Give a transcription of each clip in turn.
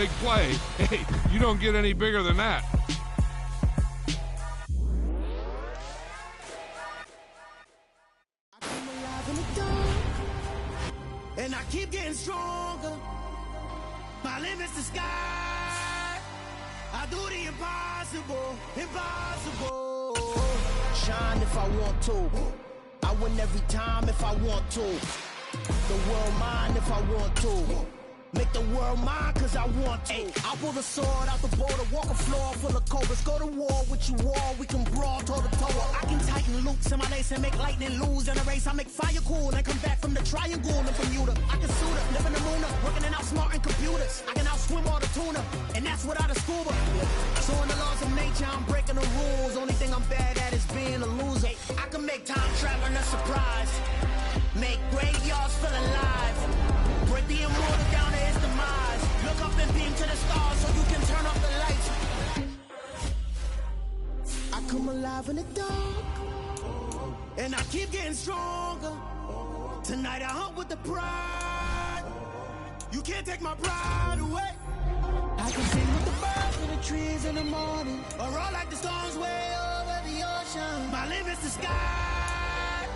big play. Hey, you don't get any bigger than that. I'm alive in the dark, and I keep getting stronger. My limit's the sky. I do the impossible, impossible. Shine if I want to. I win every time if I want to. The world mine if I want to. Make the world mine cause I want to. I pull the sword out the border, walk a floor full of cobras. Go to war with you all, we can brawl toe to toe. I can tighten loops in my lace and make lightning lose in a race. I make fire cool and come back from the triangle in Bermuda. I can suit up, live in the moon up, working and outsmarting computers. I can outswim all the tuna, and that's without a scuba. So in the laws of nature, I'm breaking the rules. Only thing I'm bad at is being a loser. I can make time traveling a surprise. Make graveyards feel alive. Break the immortal down to his demise. Look up and beam to the stars so you can turn off the lights. I come alive in the dark, and I keep getting stronger. Tonight I hunt with the pride. You can't take my pride away. I can sing with the birds and the trees in the morning, or roll like the storms way over the ocean. My limit's the sky.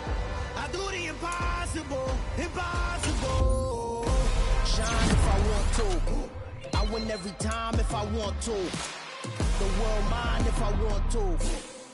I do the impossible, impossible. Shine if I want to. I win every time if I want to. The world mine if I want to.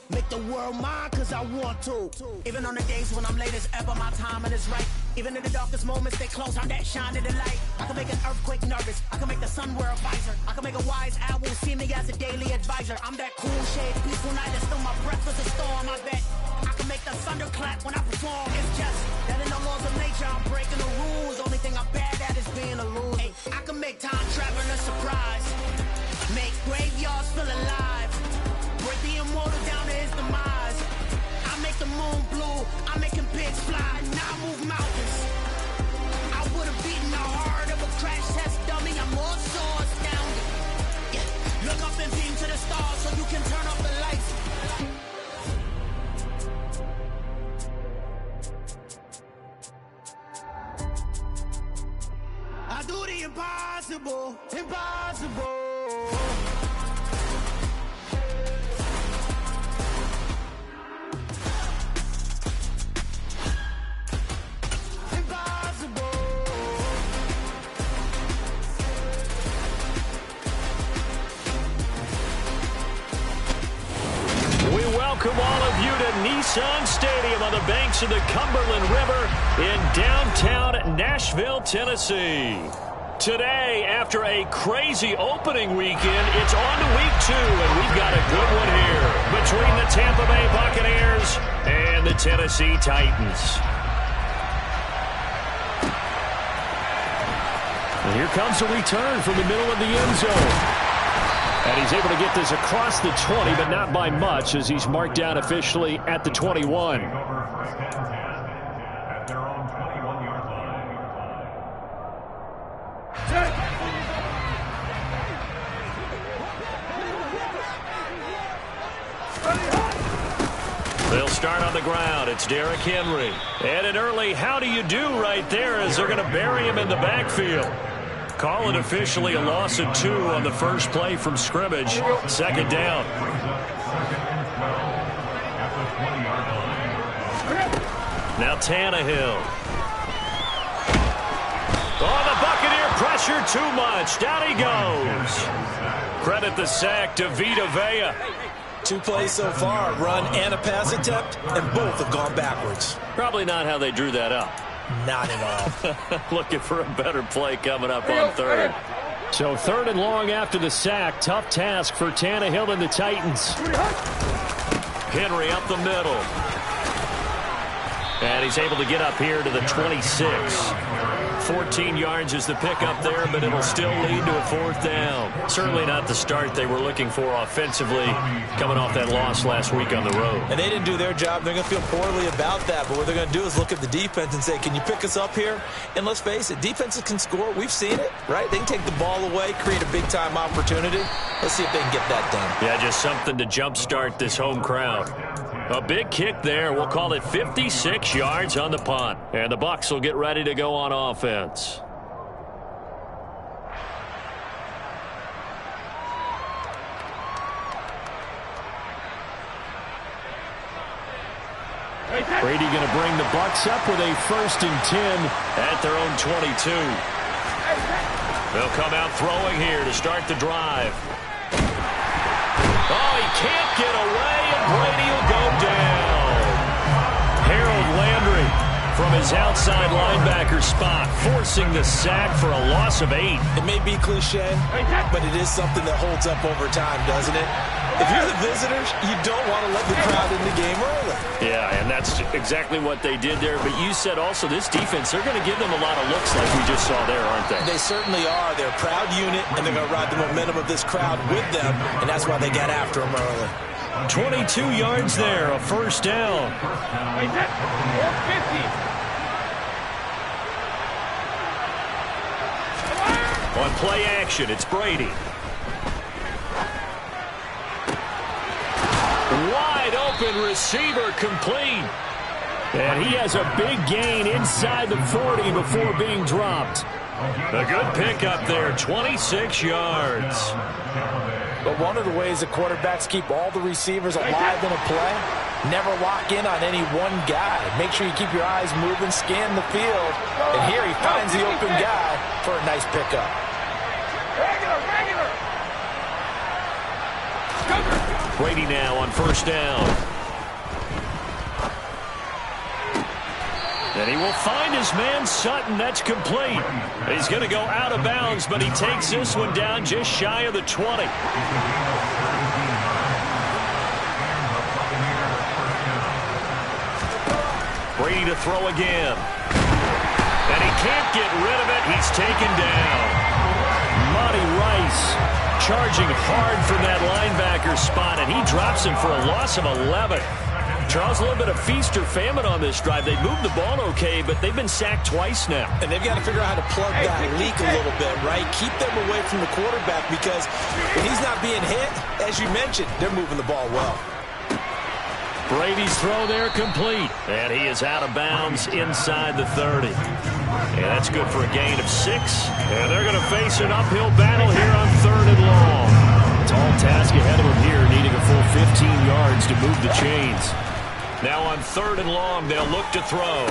Make the world mine cause I want to. Even on the days when I'm late as ever, my timing is right. Even in the darkest moments, they close, I'm that shining the light. I can make an earthquake nervous. I can make the sun wear a visor. I can make a wise owl see me as a daily advisor. I'm that cool shade, peaceful night, and still my breath is a storm, I bet. I can make the thunder clap when I perform. It's just that in the laws of nature, I'm breaking the rules. Only thing I'm bad at is being a loser. Hey, I can make time traveling a surprise. Make graveyards feel alive. Break the immortal down to his demise. I make the moon blue. I'm making pigs fly. Now I move mountains. I would have beaten the heart of a crash test dummy. I'm more so astounded. Yeah. Look up and beam to the stars so you can turn off the lights. I do the impossible, impossible. Welcome all of you to Nissan Stadium on the banks of the Cumberland River in downtown Nashville, Tennessee. Today, after a crazy opening weekend, it's on to week 2, and we've got a good one here between the Tampa Bay Buccaneers and the Tennessee Titans. And here comes a return from the middle of the end zone. And he's able to get this across the 20, but not by much, as he's marked down officially at the 21. They'll start on the ground. It's Derrick Henry. And an early how do you do right there as they're going to bury him in the backfield. Call it officially a loss of 2 on the first play from scrimmage. Second down. Now Tannehill. Oh, the Buccaneer pressure too much. Down he goes. Credit the sack to Vita Vea. 2 plays so far, run and a pass attempt, and both have gone backwards. Probably not how they drew that up. Not at all. Looking for a better play coming up on third. So 3rd and long after the sack. Tough task for Tannehill and the Titans. Henry up the middle. And he's able to get up here to the 26. 14 yards is the pickup there, but it'll still lead to a 4th down. Certainly not the start they were looking for offensively coming off that loss last week on the road. And they didn't do their job. They're going to feel poorly about that. But what they're going to do is look at the defense and say, can you pick us up here? And let's face it, defenses can score. We've seen it, right? They can take the ball away, create a big-time opportunity. Let's see if they can get that done. Yeah, just something to jumpstart this home crowd. A big kick there. We'll call it 56 yards on the punt. And the Bucs will get ready to go on offense. Brady going to bring the Bucs up with a 1st and 10 at their own 22. They'll come out throwing here to start the drive. Oh, he can't get away, and Brady will go down. Harold Landry from his outside linebacker spot, forcing the sack for a loss of 8. It may be cliche, but it is something that holds up over time, doesn't it? If you're the visitors, you don't want to let the crowd in the game early. Yeah, and that's exactly what they did there. But you said also this defense, they're going to give them a lot of looks like we just saw there, aren't they? They certainly are. They're a proud unit, and they're going to ride the momentum of this crowd with them, and that's why they got after them early. 22 yards there, a 1st down. On play action, it's Brady. Wide open receiver complete. And he has a big gain inside the 40 before being dropped. A good pickup there, 26 yards. But one of the ways the quarterbacks keep all the receivers alive in a play, never lock in on any one guy. Make sure you keep your eyes moving, scan the field. And here he finds the open guy for a nice pickup. Brady now on 1st down. And he will find his man Sutton. That's complete. He's going to go out of bounds, but he takes this one down just shy of the 20. Brady to throw again. And he can't get rid of it. He's taken down. Monty Rice charging hard from that linebacker spot, and he drops him for a loss of 11. Charles, a little bit of feast or famine on this drive. They moved the ball okay, but they've been sacked twice now. And they've got to figure out how to plug that leak a little bit, right? Keep them away from the quarterback because when he's not being hit, as you mentioned, they're moving the ball well. Brady's throw there complete. And he is out of bounds inside the 30. And that's good for a gain of 6. And they're going to face an uphill battle here on 3rd and long. Tall task ahead of them here, needing a full 15 yards to move the chains. Now on 3rd and long, they'll look to throw.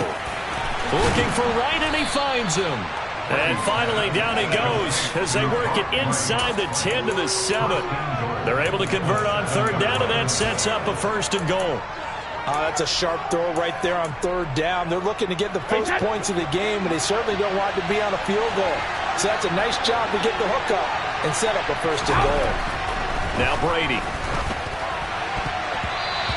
Looking for Wright, and he finds him. And finally, down he goes as they work it inside the 10 to the 7. They're able to convert on 3rd down, and that sets up a 1st and goal. That's a sharp throw right there on 3rd down. They're looking to get the first points of the game, and they certainly don't want to be on a field goal. So that's a nice job to get the hook up and set up a 1st and goal. Now Brady.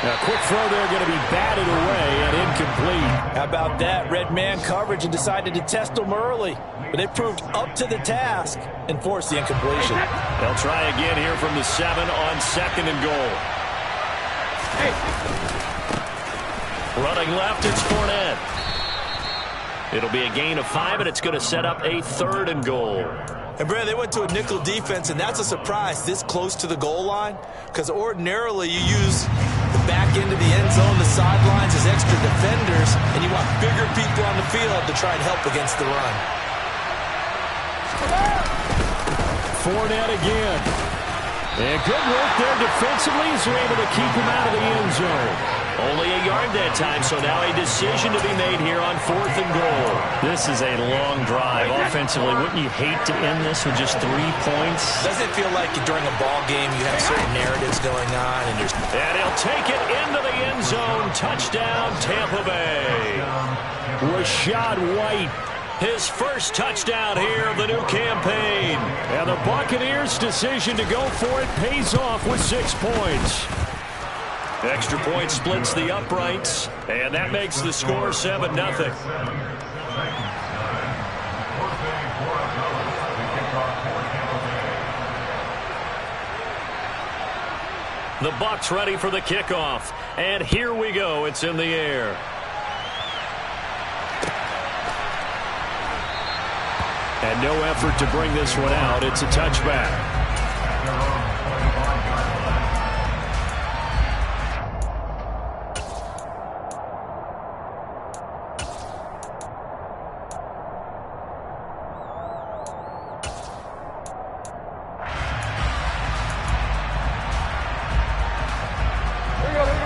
A quick throw there, going to be batted away and incomplete. How about that? Red man coverage and decided to test them early. But they proved up to the task and forced the incompletion. They'll try again here from the 7 on 2nd and goal. Running left, it's Fournette. It'll be a gain of 5, and it's going to set up a 3rd and goal. And, Brad, they went to a nickel defense, and that's a surprise this close to the goal line because ordinarily you use the back end of the end zone, the sidelines as extra defenders, and you want bigger people on the field to try and help against the run. Fournette again. And good work there defensively as they're able to keep him out of the end zone. Only a yard that time, so now a decision to be made here on 4th and goal. This is a long drive offensively. Wouldn't you hate to end this with just 3 points? Doesn't it feel like during a ball game you have certain narratives going on? And he'll take it into the end zone. Touchdown, Tampa Bay. Rachaad White, his first touchdown here of the new campaign. And the Buccaneers' decision to go for it pays off with 6 points. Extra point splits the uprights, and that makes the score 7-0. The Bucs ready for the kickoff, and here we go. It's in the air. And no effort to bring this one out. It's a touchback.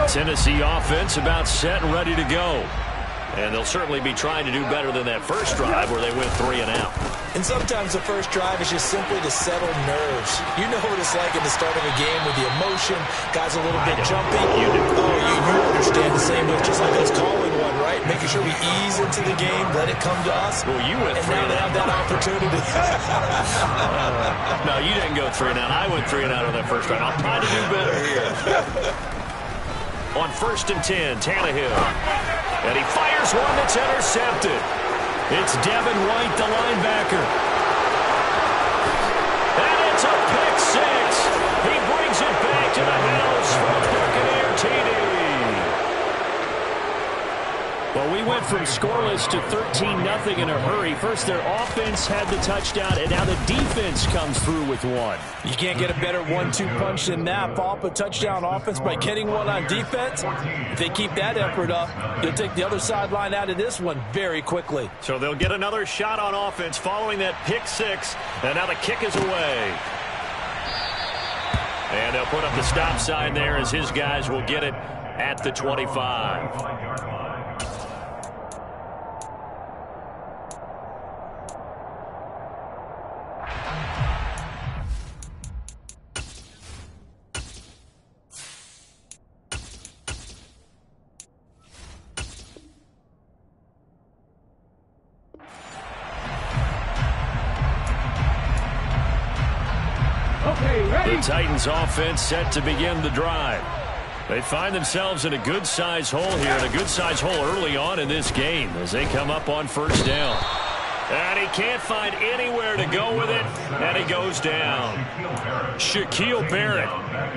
Tennessee offense about set and ready to go. And they'll certainly be trying to do better than that first drive where they went 3 and out. And sometimes the first drive is just simply to settle nerves. You know what it's like in the start of a game with the emotion. Guys a little bit jumpy. You do. Oh, you understand the same way. Just like us calling one, right? Making sure we ease into the game, let it come to us. Well, you went 3 and and now out. they have that opportunity. No, you didn't go 3 and out. I went 3 and out on that first drive. I'm trying to do better here. On 1st and 10, Tannehill. And he fires one that's intercepted. It's Devin White, the linebacker. And it's a pick 6. He brings it back to the house for a Buccaneer TD. Well, we went from scoreless to 13-0 in a hurry. First, their offense had the touchdown, and now the defense comes through with one. You can't get a better 1-2 punch than that. Follow up a touchdown offense by getting one on defense. If they keep that effort up, you'll take the other sideline out of this one very quickly. So they'll get another shot on offense following that pick 6, and now the kick is away. And they'll put up the stop sign there as his guys will get it at the 25. The Titans offense set to begin the drive. They find themselves in a good-sized hole here, and a good-sized hole early on in this game as they come up on 1st down. And he can't find anywhere to go with it, and he goes down. Shaquille Barrett,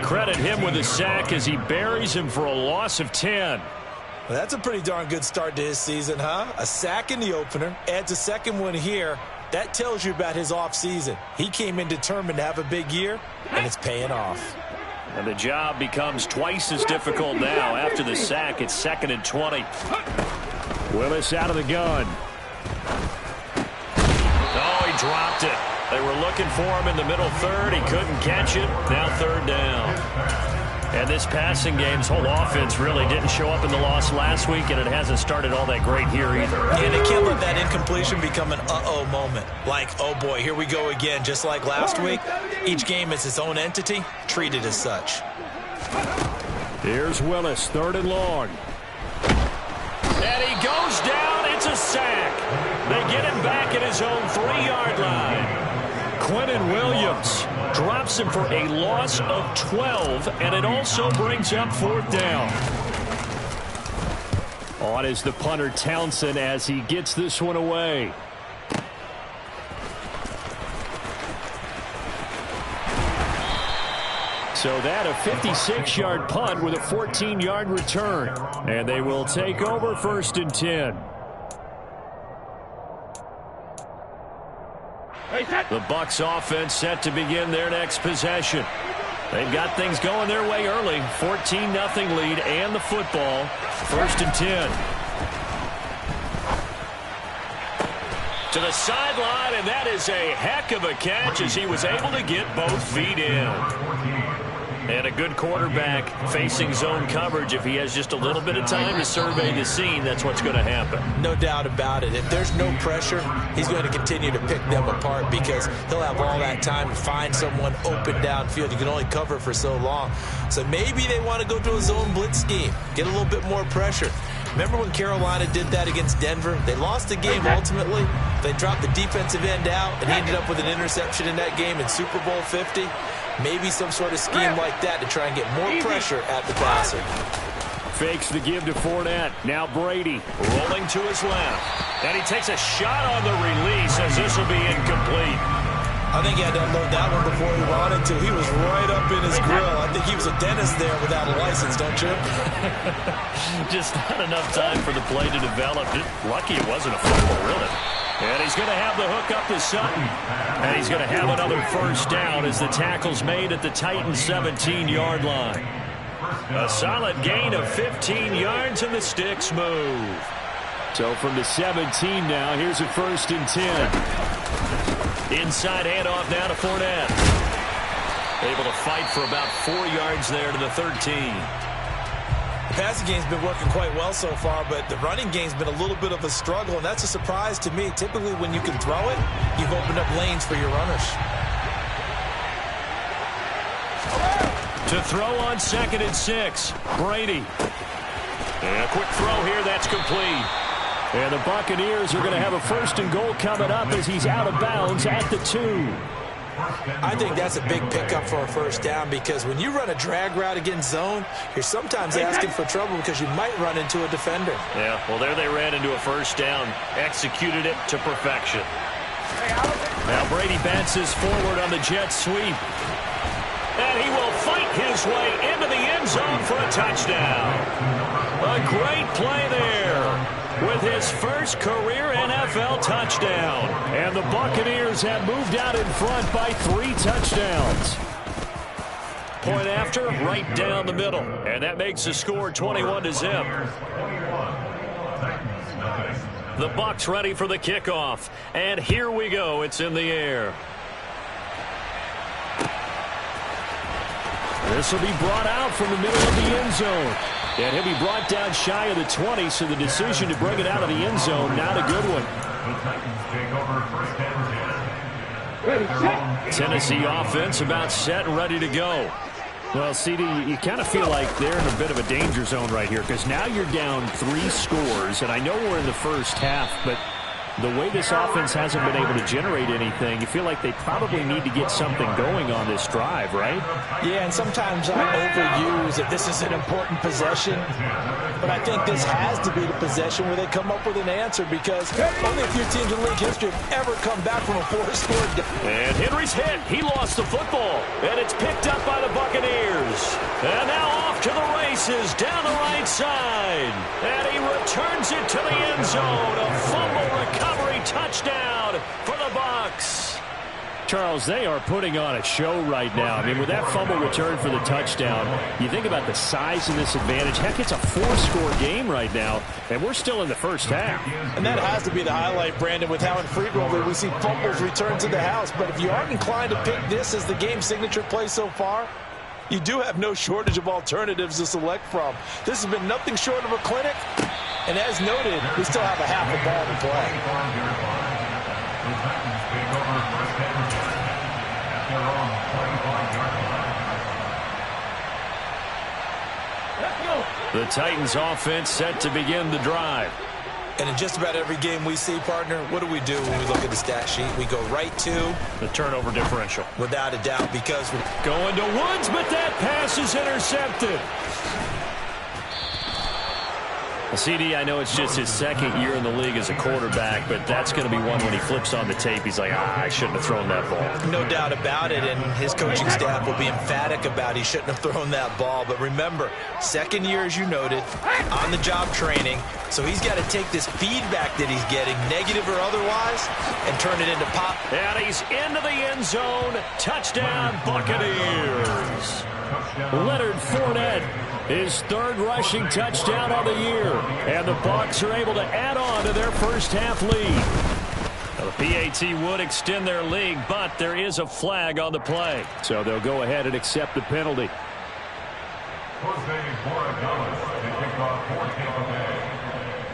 credit him with a sack as he buries him for a loss of 10. Well, that's a pretty darn good start to his season, huh? A sack in the opener, adds a second one here. That tells you about his offseason. He came in determined to have a big year, and it's paying off. And the job becomes twice as difficult now. After the sack, it's 2nd and 20. Willis out of the gun. Oh, he dropped it. They were looking for him in the middle third. He couldn't catch it. Now 3rd down. And this passing game's whole offense really didn't show up in the loss last week, and it hasn't started all that great here either. Yeah, they can't let that incompletion become an uh-oh moment. Like, oh boy, here we go again. Just like last week, each game is its own entity, treated as such. Here's Willis, 3rd and long. And he goes down. It's a sack. They get him back at his own 3-yard line. Quentin Williams drops him for a loss of 12, and it also brings up 4th down. On is the punter Townsend as he gets this one away. So that a 56-yard punt with a 14-yard return. And they will take over 1st and 10. The Bucs offense set to begin their next possession. They've got things going their way early. 14-0 lead and the football. 1st and 10. To the sideline, and that is a heck of a catch as he was able to get both feet in. And a good quarterback facing zone coverage. If he has just a little bit of time to survey the scene, that's what's going to happen. No doubt about it. If there's no pressure, he's going to continue to pick them apart because he'll have all that time to find someone open downfield. You can only cover for so long. So maybe they want to go to a zone blitz scheme, get a little bit more pressure. Remember when Carolina did that against Denver? They lost the game ultimately. They dropped the defensive end out, and he ended up with an interception in that game in Super Bowl 50. Maybe some sort of scheme like that to try and get more pressure at the passer. Fakes the give to Fournette. Now Brady rolling to his left. And he takes a shot on the release as this will be incomplete. I think he had to unload that one before he wanted to. He was right up in his grill. I think he was a dentist there without a license, don't you? Just not enough time for the play to develop. Just lucky it wasn't a fumble, really. And he's going to have the hook up to Sutton. And he's going to have another 1st down as the tackle's made at the Titans' 17-yard line. A solid gain of 15 yards and the sticks move. So from the 17 now, here's a 1st and 10. Inside handoff now to Fournette. Able to fight for about 4 yards there to the 13. passing game's been working quite well so far, but the running game's been a little bit of a struggle, and that's a surprise to me. Typically, when you can throw it, you've opened up lanes for your runners. To throw on 2nd and 6, Brady. And a quick throw here, that's complete. And the Buccaneers are going to have a 1st and goal coming up as he's out of bounds at the 2. I think that's a big pickup for a 1st down, because when you run a drag route against zone, you're sometimes asking for trouble because you might run into a defender. Yeah, well, there they ran into a 1st down, executed it to perfection. Now Brady bounces forward on the jet sweep. And he will fight his way into the end zone for a touchdown. A great play there with his first career NFL touchdown. And the Buccaneers have moved out in front by 3 touchdowns. Point after, right down the middle. And that makes the score 21-0. The Bucs ready for the kickoff. And here we go. It's in the air. This will be brought out from the middle of the end zone. And he'll be brought down shy of the 20, so the decision to bring it out of the end zone, not a good one. Tennessee offense about set and ready to go. Well, CD, you kind of feel like they're in a bit of a danger zone right here, because now you're down 3 scores, and I know we're in the first half, but the way this offense hasn't been able to generate anything, you feel like they probably need to get something going on this drive, right? Yeah, and sometimes I overuse that this is an important possession, but I think this has to be the possession where they come up with an answer, because only a few teams in league history have ever come back from a 4-score game. And Henry's hit. He lost the football, and it's picked up by the Buccaneers. And now off to the races down the right side. And he returns it to the end zone. A fumble recovery touchdown for the Bucs. Charles, they are putting on a show right now. I mean, with that fumble return for the touchdown, you think about the size of this advantage. Heck, it's a 4-score game right now, and we're still in the first half. And that has to be the highlight, Brandon, with how infrequently we see fumbles return to the house. But if you aren't inclined to pick this as the game signature play so far, you do have no shortage of alternatives to select from. This has been nothing short of a clinic, and as noted, we still have a half a ball to play. The Titans offense set to begin the drive. And in just about every game we see, partner, what do we do when we look at the stat sheet? We go right to the turnover differential. Without a doubt, because we're going to Woods, but that pass is intercepted. CD, I know it's just his 2nd year in the league as a quarterback, but that's going to be one when he flips on the tape. He's like, I shouldn't have thrown that ball. No doubt about it, and his coaching staff will be emphatic about he shouldn't have thrown that ball. But remember, 2nd year, as you noted, on-the-job training, so he's got to take this feedback that he's getting, negative or otherwise, and turn it into pop. And he's into the end zone. Touchdown, Buccaneers. Leonard Fournette, his 3rd rushing touchdown on the year. And the Bucs are able to add on to their first half lead. Now, the PAT would extend their lead, but there is a flag on the play. So they'll go ahead and accept the penalty.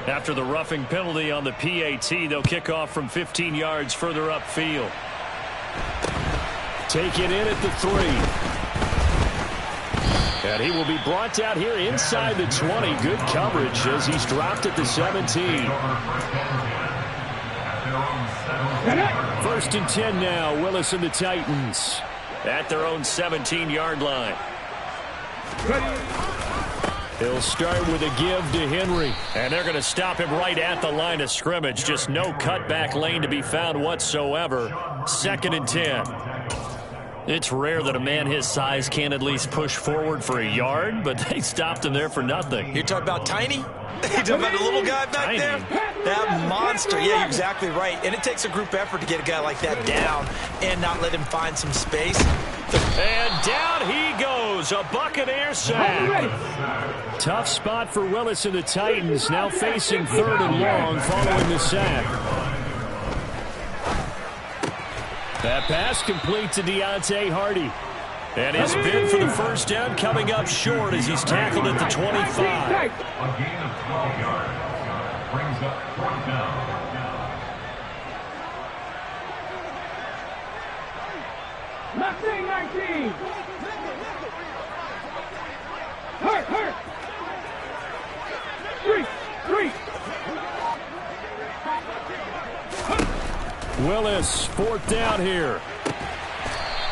After the roughing penalty on the PAT, they'll kick off from 15 yards further upfield. Taken in at the 3. And he will be brought out here inside the 20. Good coverage as he's dropped at the 17. 1st and 10 now. Willis and the Titans at their own 17-yard line. He'll start with a give to Henry. And they're going to stop him right at the line of scrimmage. Just no cutback lane to be found whatsoever. 2nd and 10. It's rare that a man his size can't at least push forward for a yard, but they stopped him there for nothing. You're talking about Tiny? You're talking about the little guy back there? That monster. Yeah, you're exactly right. And it takes a group effort to get a guy like that down and not let him find some space. And down he goes. A Buccaneer sack. Tough spot for Willis and the Titans, now facing 3rd and long following the sack. That pass complete to Deontay Hardy. And his bid for the first down coming up short as he's tackled at the 25. A gain of 12 yards. Brings up 4th down. Left wing 19. Hurt. 3. Willis, 4th down here.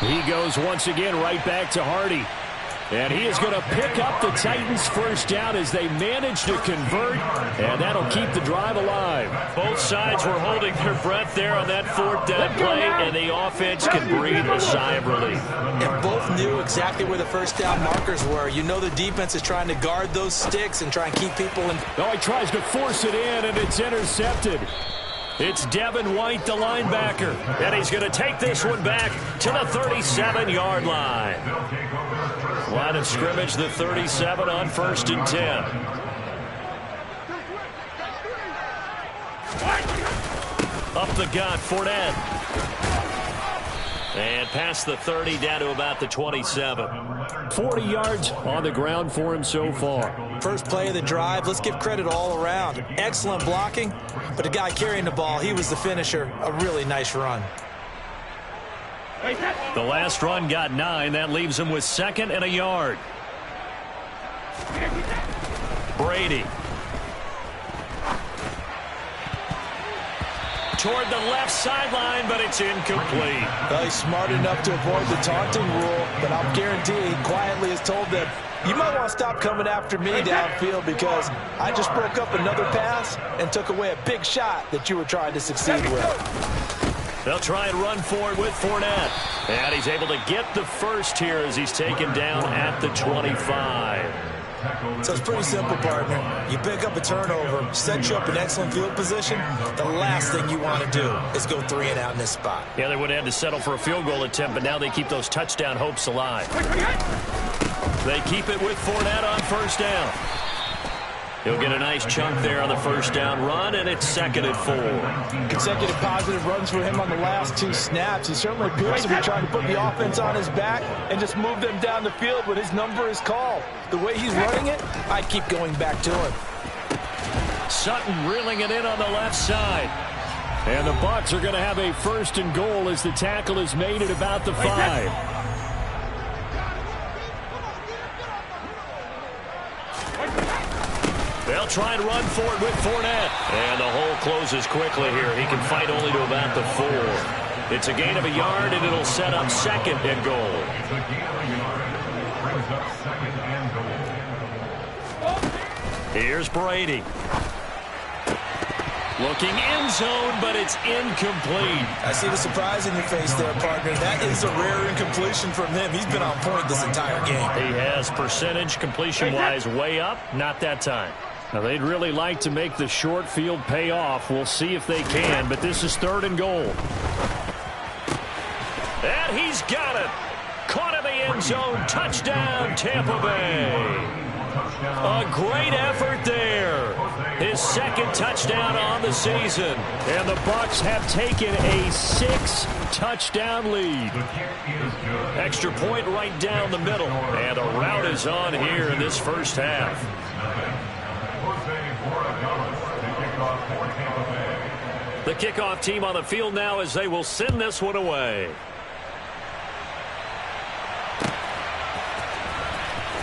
He goes once again right back to Hardy. And he is going to pick up the Titans' first down as they manage to convert, and that'll keep the drive alive. Both sides were holding their breath there on that 4th down play, and the offense can breathe a sigh of relief. And both knew exactly where the first down markers were. You know the defense is trying to guard those sticks and try and keep people in. No, he tries to force it in, and it's intercepted. It's Devin White, the linebacker, and he's going to take this one back to the 37-yard line. Line of scrimmage, the 37 on 1st and 10. Up the gut, Fournette. And past the 30 down to about the 27. 40 yards on the ground for him so far. First play of the drive, let's give credit all around. Excellent blocking, but the guy carrying the ball, he was the finisher. A really nice run. The last run got 9. That leaves him with 2nd and a yard. Brady. Toward the left sideline, but it's incomplete. Well, he's smart enough to avoid the taunting rule, but I'll guarantee he quietly has told them, you might want to stop coming after me downfield because I just broke up another pass and took away a big shot that you were trying to succeed with. They'll try and run forward with Fournette. And he's able to get the first here as he's taken down at the 25. So it's pretty simple, partner. You pick up a turnover, set you up in excellent field position. The last thing you want to do is go 3 and out in this spot. Yeah, they would have had to settle for a field goal attempt, but now they keep those touchdown hopes alive. They keep it with Fournette on 1st down. He'll get a nice chunk there on the 1st down run, and it's 2nd and 4. Consecutive positive runs for him on the last 2 snaps. He certainly appears to be trying to put the offense on his back and just move them down the field when his number is called. The way he's running it, I keep going back to him. Sutton reeling it in on the left side. And the Bucs are going to have a 1st and goal as the tackle is made at about the 5. They'll try and run for it with Fournette. And the hole closes quickly here. He can fight only to about the 4. It's a gain of a yard, and it'll set up 2nd and goal. It's a gain of a yard. Brings up 2nd and goal. Here's Brady. Looking end zone, but it's incomplete. I see the surprise in your face there, partner. That is a rare incompletion from him. He's been on point this entire game. He has percentage completion-wise way up. Not that time. Now, they'd really like to make the short field pay off. We'll see if they can, but this is 3rd and goal. And he's got it. Caught in the end zone. Touchdown, Tampa Bay. A great effort there. His 2nd touchdown on the season. And the Bucs have taken a 6-touchdown lead. Extra point right down the middle. And the route is on here in this first half. The kickoff team on the field now as they will send this one away.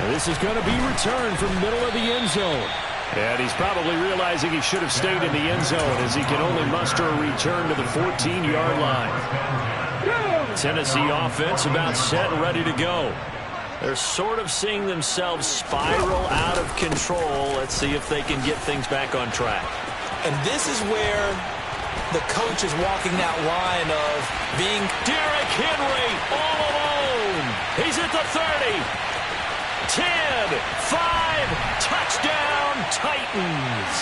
This is going to be returned from middle of the end zone. And he's probably realizing he should have stayed in the end zone as he can only muster a return to the 14-yard line. Tennessee offense about set and ready to go. They're sort of seeing themselves spiral out of control. Let's see if they can get things back on track. And this is where the coach is walking that line of being Derrick Henry all alone. He's at the 30. 10, 5, touchdown Titans.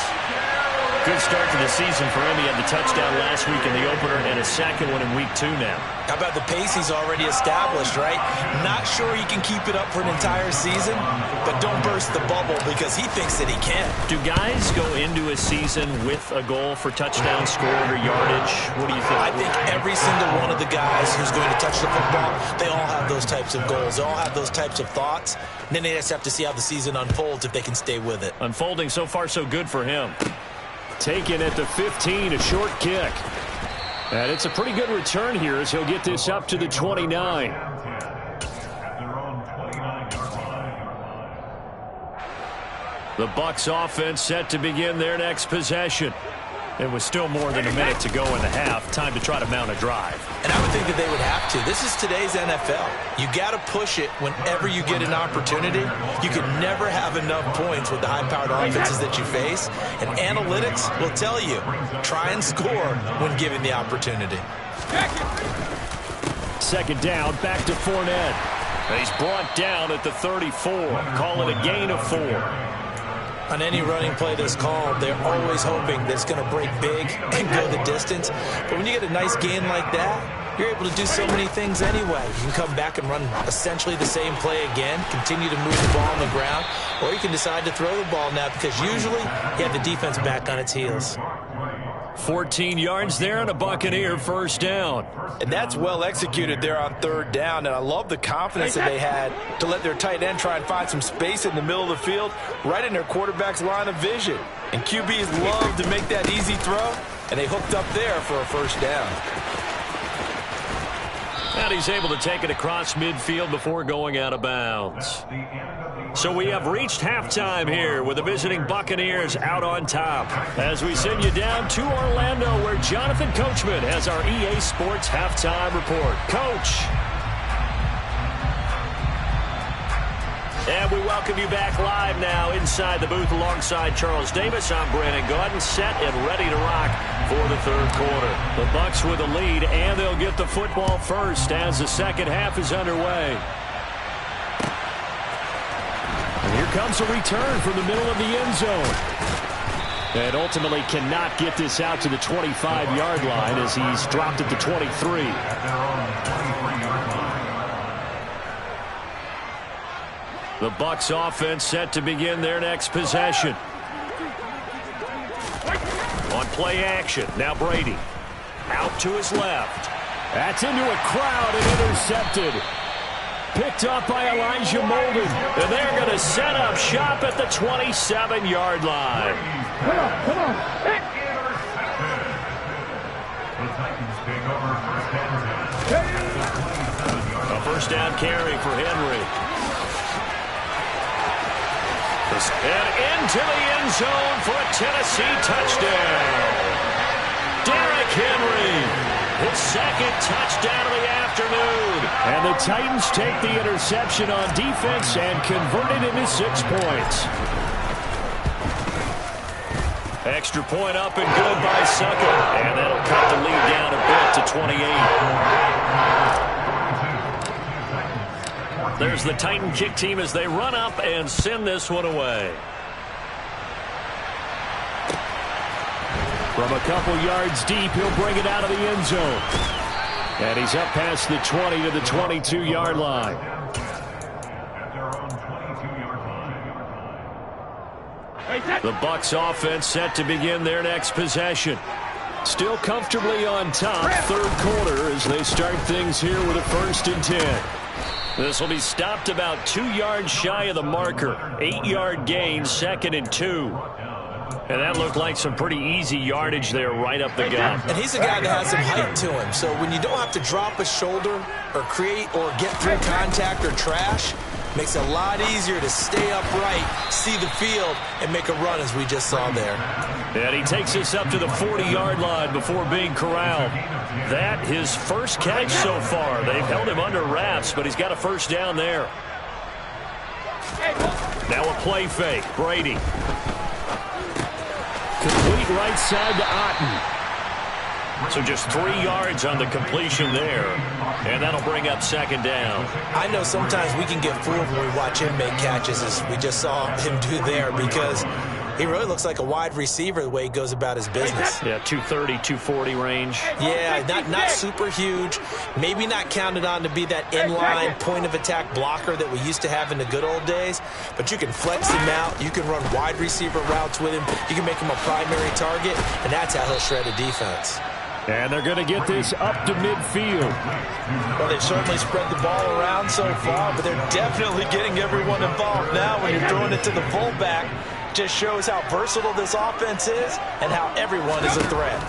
Good start to the season for him. He had the touchdown last week in the opener and a second one in week 2 now. How about the pace he's already established, right? Not sure he can keep it up for an entire season, but don't burst the bubble because he thinks that he can. Do guys go into a season with a goal for touchdown scored or yardage? What do you think? I think every single one of the guys who's going to touch the football, they all have those types of goals. They all have those types of thoughts. And then they just have to see how the season unfolds if they can stay with it. Unfolding so far so good for him. Taken at the 15, a short kick. And it's a pretty good return here as he'll get this up to the 29. The Bucs offense set to begin their next possession. It was still more than a minute to go in the half. Time to try to mount a drive. And I would think that they would have to. This is today's NFL. You got to push it whenever you get an opportunity. You can never have enough points with the high-powered offenses that you face. And analytics will tell you, try and score when given the opportunity. Second down, back to Fournette. He's brought down at the 34. Call it a gain of 4. On any running play that's called, they're always hoping that it's going to break big and go the distance. But when you get a nice gain like that, you're able to do so many things anyway. You can come back and run essentially the same play again, continue to move the ball on the ground, or you can decide to throw the ball now because usually you have the defense back on its heels. 14 yards there and a Buccaneer first down. And that's well executed there on third down. And I love the confidence that they had to let their tight end try and find some space in the middle of the field, right in their quarterback's line of vision. And QBs love to make that easy throw, and they hooked up there for a first down. And he's able to take it across midfield before going out of bounds. So we have reached halftime here with the visiting Buccaneers out on top as we send you down to Orlando where Jonathan Coachman has our EA Sports halftime report. Coach. And we welcome you back live now inside the booth alongside Charles Davis. I'm Brandon Gaudin, set and ready to rock for the third quarter. The Bucs with a lead, and they'll get the football first as the second half is underway. And here comes a return from the middle of the end zone. And ultimately cannot get this out to the 25-yard line as he's dropped at the 23. The Bucs offense set to begin their next possession. On play action, now Brady. Out to his left. That's into a crowd and intercepted. Picked up by Elijah Molden. And they're going to set up shop at the 27-yard line. Come on. A first down carry for Henry. And into the end zone for a Tennessee touchdown. Derrick Henry, his second touchdown of the afternoon. And the Titans take the interception on defense and convert it into 6 points. Extra point up and good by Sucker. And that'll cut the lead down a bit to 28. There's the Titan kick team as they run up and send this one away. From a couple yards deep, he'll bring it out of the end zone. And he's up past the 20 to the 22-yard line. The Bucs offense set to begin their next possession. Still comfortably on top, third quarter as they start things here with a 1st and 10. This will be stopped about 2 yards shy of the marker. 8-yard gain, 2nd and 2. And that looked like some pretty easy yardage there right up the gut. And he's a guy that has some height to him. So when you don't have to drop a shoulder or create or get through contact or trash, makes it a lot easier to stay upright, see the field, and make a run as we just saw there. And he takes us up to the 40-yard line before being corralled. That his first catch so far. They've held him under wraps, but he's got a first down there. Now a play fake. Brady. Complete right side to Otten. So just 3 yards on the completion there. And that'll bring up second down. I know sometimes we can get fooled when we watch him make catches, as we just saw him do there, because he really looks like a wide receiver the way he goes about his business. Yeah, 230, 240 range. Yeah, not super huge. Maybe not counted on to be that inline point-of-attack blocker that we used to have in the good old days. But you can flex him out. You can run wide receiver routes with him. You can make him a primary target, and that's how he'll shred a defense. And they're going to get this up to midfield. Well, they've certainly spread the ball around so far, but they're definitely getting everyone involved now when you're throwing it to the fullback. Just shows how versatile this offense is and how everyone is a threat.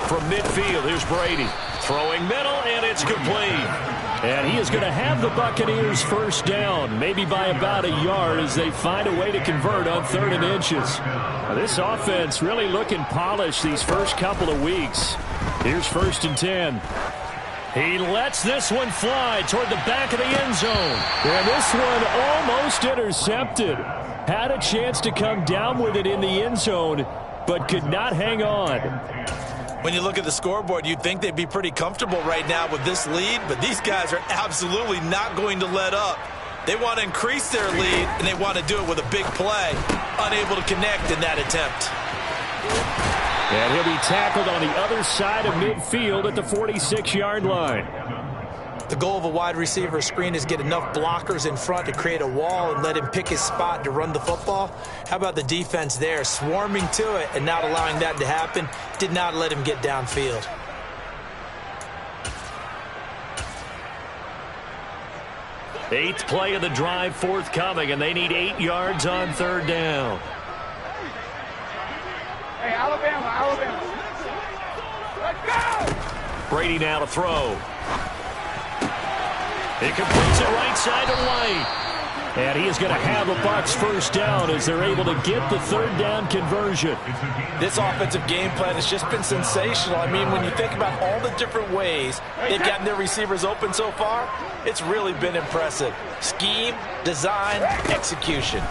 From midfield, here's Brady. Throwing middle, and it's complete. And he is going to have the Buccaneers first down, maybe by about a yard as they find a way to convert on 3rd and inches. Now, this offense really looking polished these first couple of weeks. Here's 1st and 10. He lets this one fly toward the back of the end zone. And this one almost intercepted. Had a chance to come down with it in the end zone, but could not hang on. When you look at the scoreboard, you'd think they'd be pretty comfortable right now with this lead, but these guys are absolutely not going to let up. They want to increase their lead, and they want to do it with a big play. Unable to connect in that attempt. And he'll be tackled on the other side of midfield at the 46-yard line. The goal of a wide receiver screen is get enough blockers in front to create a wall and let him pick his spot to run the football. How about the defense there, swarming to it and not allowing that to happen? Did not let him get downfield. Eighth play of the drive forthcoming, and they need 8 yards on 3rd down. Hey, Alabama. Let's go! Brady now to throw. He completes it right side to White. And he is going to have the Bucs first down as they're able to get the 3rd down conversion. This offensive game plan has just been sensational. I mean, when you think about all the different ways they've gotten their receivers open so far, it's really been impressive. Scheme, design, execution.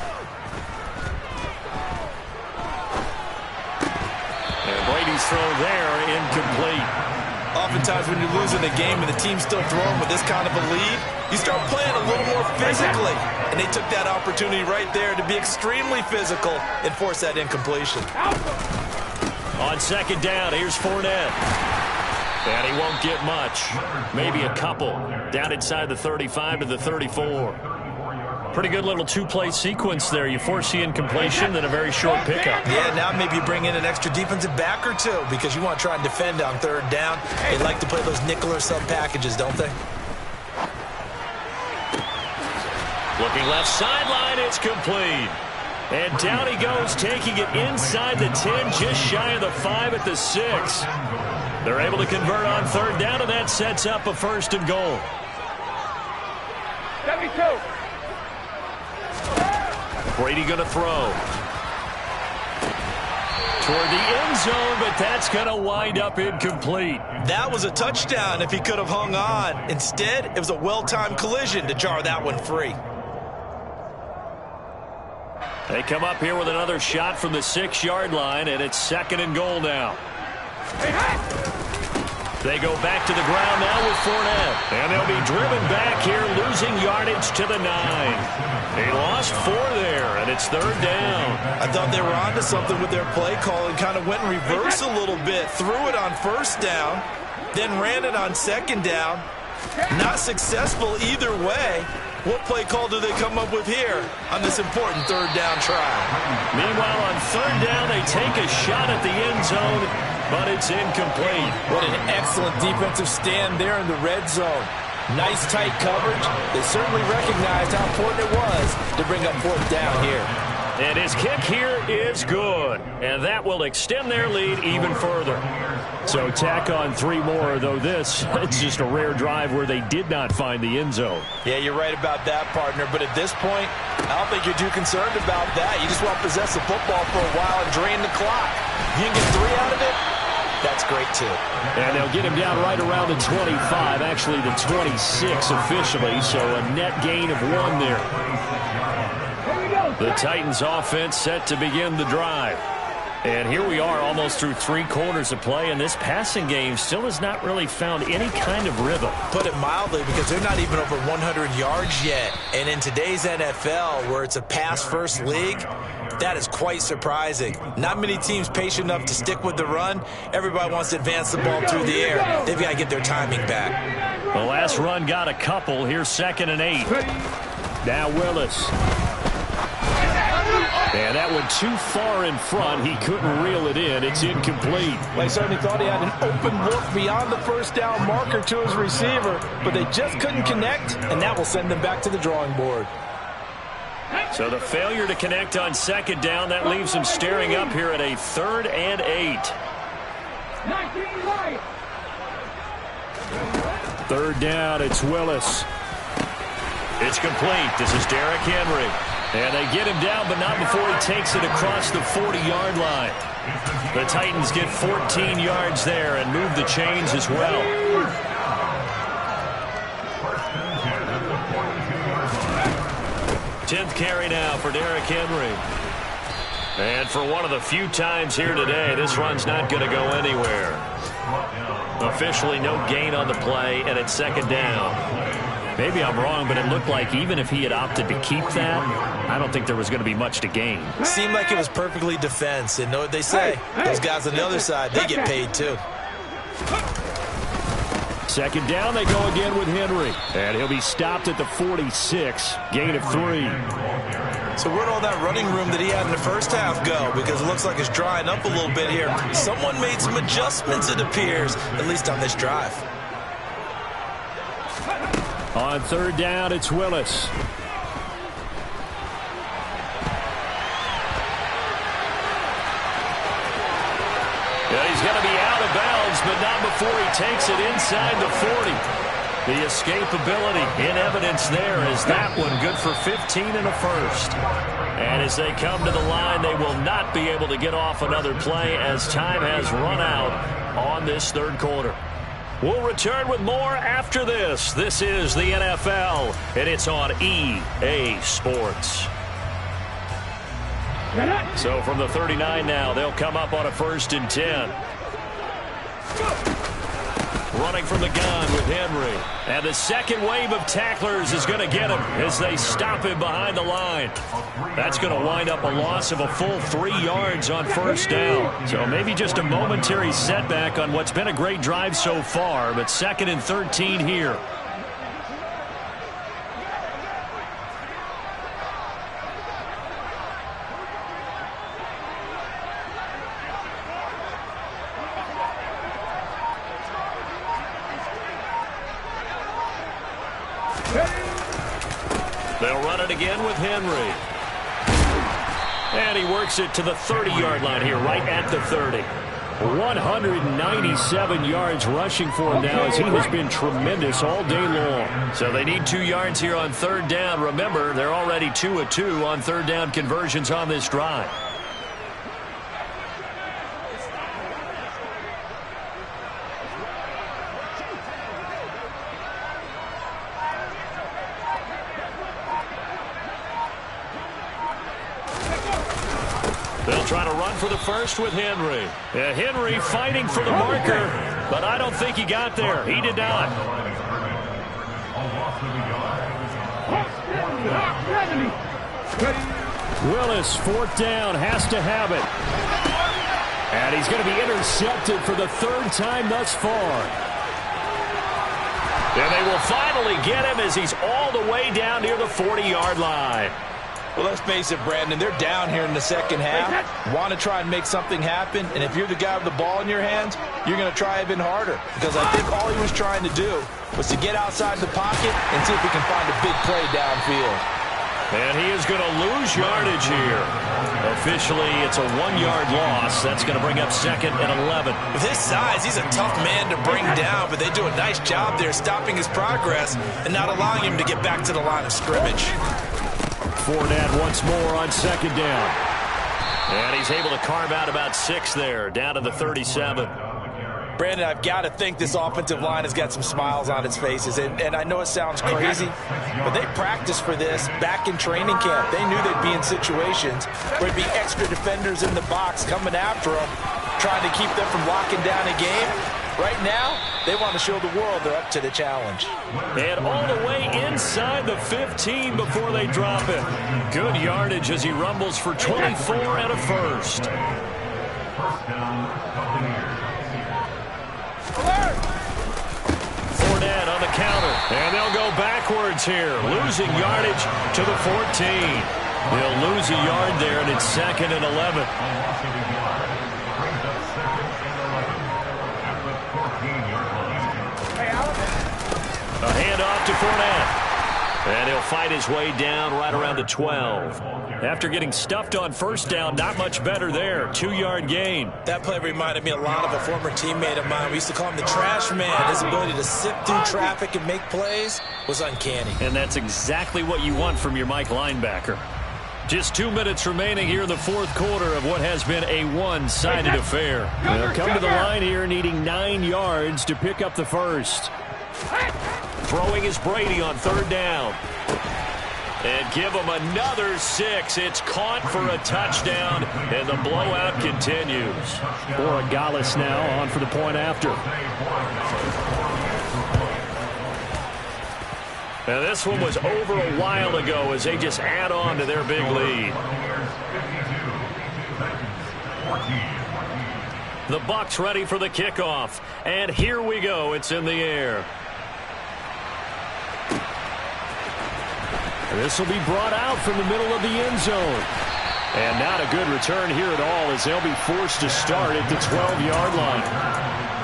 And Brady's throw there, incomplete. Oftentimes when you're losing a game and the team's still throwing with this kind of a lead, you start playing a little more physically. And they took that opportunity right there to be extremely physical and force that incompletion. On 2nd down, here's Fournette. And he won't get much. Maybe a couple. Down inside the 35 to the 34. Pretty good little 2-play sequence there. You force the incompletion, then a very short pickup. Yeah, now maybe you bring in an extra defensive back or two because you want to try and defend on 3rd down. They like to play those nickel or sub packages, don't they? Looking left sideline, it's complete. And down he goes, taking it inside the 10, just shy of the 5 at the 6. They're able to convert on 3rd down, and that sets up a 1st and goal. 72. Brady going to throw. Toward the end zone, but that's going to wind up incomplete. That was a touchdown if he could have hung on. Instead, it was a well-timed collision to jar that one free. They come up here with another shot from the 6-yard line, and it's 2nd and goal now. They go back to the ground now with Fournette. And they'll be driven back here, losing yardage to the 9. They lost 4 there, and it's 3rd down. I thought they were onto something with their play call and kind of went in reverse a little bit. Threw it on 1st down, then ran it on 2nd down. Not successful either way. What play call do they come up with here on this important 3rd down try? Meanwhile, on 3rd down, they take a shot at the end zone, but it's incomplete. What an excellent defensive stand there in the red zone. Nice tight coverage. They certainly recognized how important it was to bring up 4th down here. And his kick here is good. And that will extend their lead even further. So tack on 3 more, though this it's just a rare drive where they did not find the end zone. Yeah, you're right about that, partner. But at this point, I don't think you're too concerned about that. You just want to possess the football for a while and drain the clock. You can get 3 out of it, that's great, too. And they'll get him down right around the 25, actually the 26 officially, so a net gain of 1 there. The Titans offense set to begin the drive. And here we are almost through 3 quarters of play, and this passing game still has not really found any kind of rhythm. Put it mildly, because they're not even over 100 yards yet. And in today's NFL, where it's a pass-first league, that is quite surprising. Not many teams patient enough to stick with the run. Everybody wants to advance the ball through the air. They've got to get their timing back. The last run got a couple. Here's 2nd and 8. Now Willis. And that went too far in front. He couldn't reel it in. It's incomplete. They certainly thought he had an open look beyond the first down marker to his receiver, but they just couldn't connect, and that will send them back to the drawing board. So the failure to connect on 2nd down, that leaves him staring up here at a 3rd and 8. 3rd down, it's Willis. It's complete. This is Derrick Henry. And they get him down, but not before he takes it across the 40-yard line. The Titans get 14 yards there and move the chains as well. 10th carry now for Derrick Henry. And for one of the few times here today, this run's not going to go anywhere. Officially no gain on the play, and it's 2nd down. Maybe I'm wrong, but it looked like even if he had opted to keep that, I don't think there was going to be much to gain. Seemed like it was perfectly defense. And know what they say? Those guys on the other side, they get paid too. 2nd down, they go again with Henry. And he'll be stopped at the 46. Gain of 3. So where'd all that running room that he had in the first half go? Because it looks like it's drying up a little bit here. Someone made some adjustments, it appears, at least on this drive. On 3rd down, it's Willis. Yeah, he's going to be out of bounds, but not before he takes it inside the 40. The escapability in evidence there is that one good for 15 and a first. And as they come to the line, they will not be able to get off another play as time has run out on this 3rd quarter. We'll return with more after this. This is the NFL, and it's on EA Sports. So from the 39 now, they'll come up on a 1st and 10. Running from the gun with Henry. And the second wave of tacklers is going to get him as they stop him behind the line. That's going to wind up a loss of a full 3 yards on 1st down. So maybe just a momentary setback on what's been a great drive so far, but 2nd and 13 here. They'll run it again with Henry. And he works it to the 30-yard line here, right at the 30. 197 yards rushing for him now as he has been tremendous all day long. So they need 2 yards here on 3rd down. Remember, they're already 2 of 2 on 3rd down conversions on this drive. They'll try to run for the first with Henry. Yeah, Henry fighting for the marker, but I don't think he got there. He did not. Willis, 4th down, has to have it. And he's going to be intercepted for the 3rd time thus far. And they will finally get him as he's all the way down near the 40-yard line. Well, let's face it, Brandon, they're down here in the 2nd half. Want to try and make something happen, and if you're the guy with the ball in your hands, you're going to try even harder. Because I think all he was trying to do was to get outside the pocket and see if he can find a big play downfield. And he is going to lose yardage here. Officially, it's a 1-yard loss. That's going to bring up 2nd and 11. With his size, he's a tough man to bring down, but they do a nice job there stopping his progress and not allowing him to get back to the line of scrimmage. Fournette once more on 2nd down. And he's able to carve out about 6 there, down to the 37. Brandon, I've got to think this offensive line has got some smiles on its faces. And I know it sounds crazy, but they practiced for this back in training camp. They knew they'd be in situations where there'd be extra defenders in the box coming after them, trying to keep them from locking down a game. Right now, they want to show the world they're up to the challenge. And all the way inside the 15 before they drop it. Good yardage as he rumbles for 24 and a first. First down, Buccaneers. Fournette on the counter. And they'll go backwards here. Losing yardage to the 14. They'll lose a yard there, and it's 2nd and 11. A handoff to Fournette. And he'll fight his way down right around the 12. After getting stuffed on first down, not much better there. 2-yard gain. That play reminded me a lot of a former teammate of mine. We used to call him the trash man. His ability to sift through traffic and make plays was uncanny. And that's exactly what you want from your Mike linebacker. Just 2 minutes remaining here in the fourth quarter of what has been a one-sided affair. They'll come to the line here needing 9 yards to pick up the first. Throwing is Brady on 3rd down. And give him another 6. It's caught for a touchdown, and the blowout continues. Borregales now on for the point after. And this one was over a while ago as they just add on to their big lead. The Bucs ready for the kickoff. And here we go. It's in the air. This will be brought out from the middle of the end zone. And not a good return here at all as they'll be forced to start at the 12-yard line.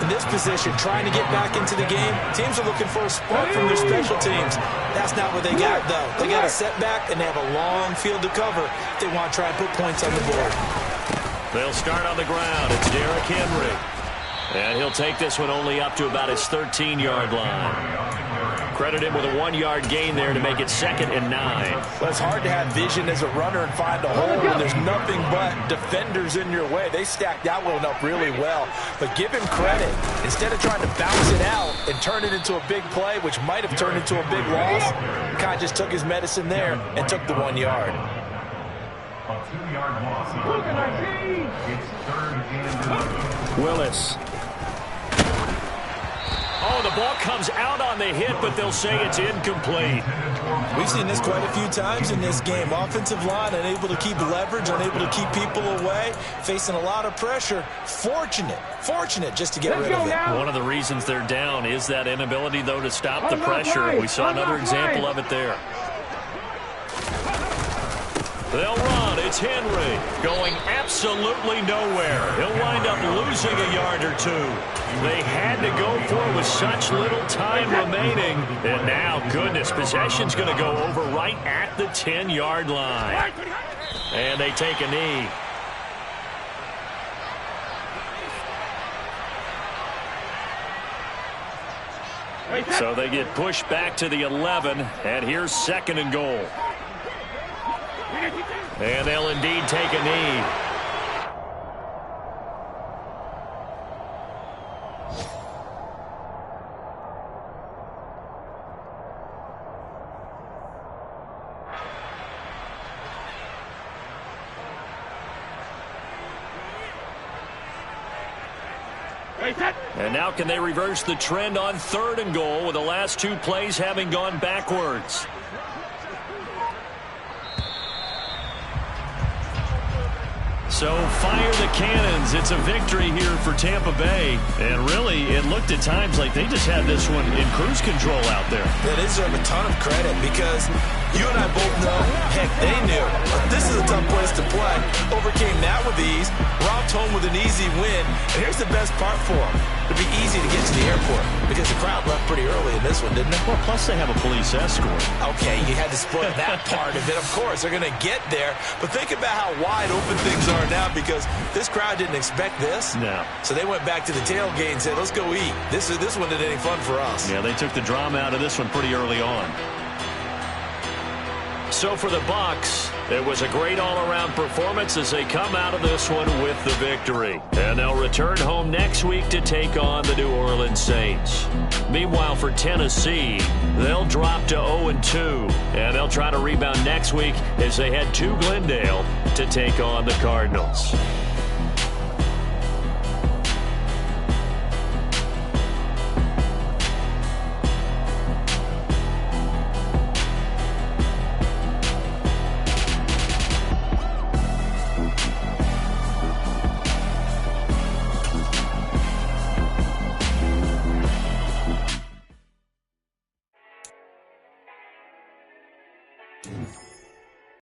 In this position, trying to get back into the game, teams are looking for a spark from their special teams. That's not what they got, though. They got a setback, and they have a long field to cover if they want to try and put points on the board. They'll start on the ground. It's Derrick Henry. And he'll take this one only up to about his 13-yard line. Credit him with a 1-yard gain there to make it 2nd and 9. Well, it's hard to have vision as a runner and find a hole when there's nothing but defenders in your way. They stacked that one up really well. But give him credit. Instead of trying to bounce it out and turn it into a big play, which might have turned into a big loss, he kind of just took his medicine there and took the 1 yard. A 2-yard loss. It's 3rd and 11. Willis. Oh, the ball comes out on the hit, but they'll say it's incomplete. We've seen this quite a few times in this game. Offensive line unable to keep leverage, unable to keep people away, facing a lot of pressure. Fortunate just to get rid of it. One of the reasons they're down is that inability, though, to stop the pressure. We saw another example of it there. They'll run. It's Henry going absolutely nowhere. He'll wind up losing a yard or 2. They had to go for it with such little time remaining. And now, goodness, possession's going to go over right at the 10-yard line. And they take a knee. So they get pushed back to the 11, and here's 2nd and goal. And they'll indeed take a knee. And now can they reverse the trend on 3rd and goal with the last 2 plays having gone backwards? So fire the cannons. It's a victory here for Tampa Bay. And really, it looked at times like they just had this one in cruise control out there. They deserve a ton of credit because you and I both know, heck, they knew. This is a tough place to play. Overcame that with ease. Romped home with an easy win. And here's the best part for them. It'd be easy to get to the airport because the crowd left pretty early in this one, didn't it? Well, plus they have a police escort. Okay, you had to spoil that part of it. Of course, they're going to get there. But think about how wide open things are now because this crowd didn't expect this. No. So they went back to the tailgate and said, let's go eat. This one isn't any fun for us. Yeah, they took the drama out of this one pretty early on. So for the Bucs, It was a great all-around performance as they come out of this one with the victory. And they'll return home next week to take on the New Orleans Saints. Meanwhile, for Tennessee, they'll drop to 0-2. And they'll try to rebound next week as they head to Glendale to take on the Cardinals.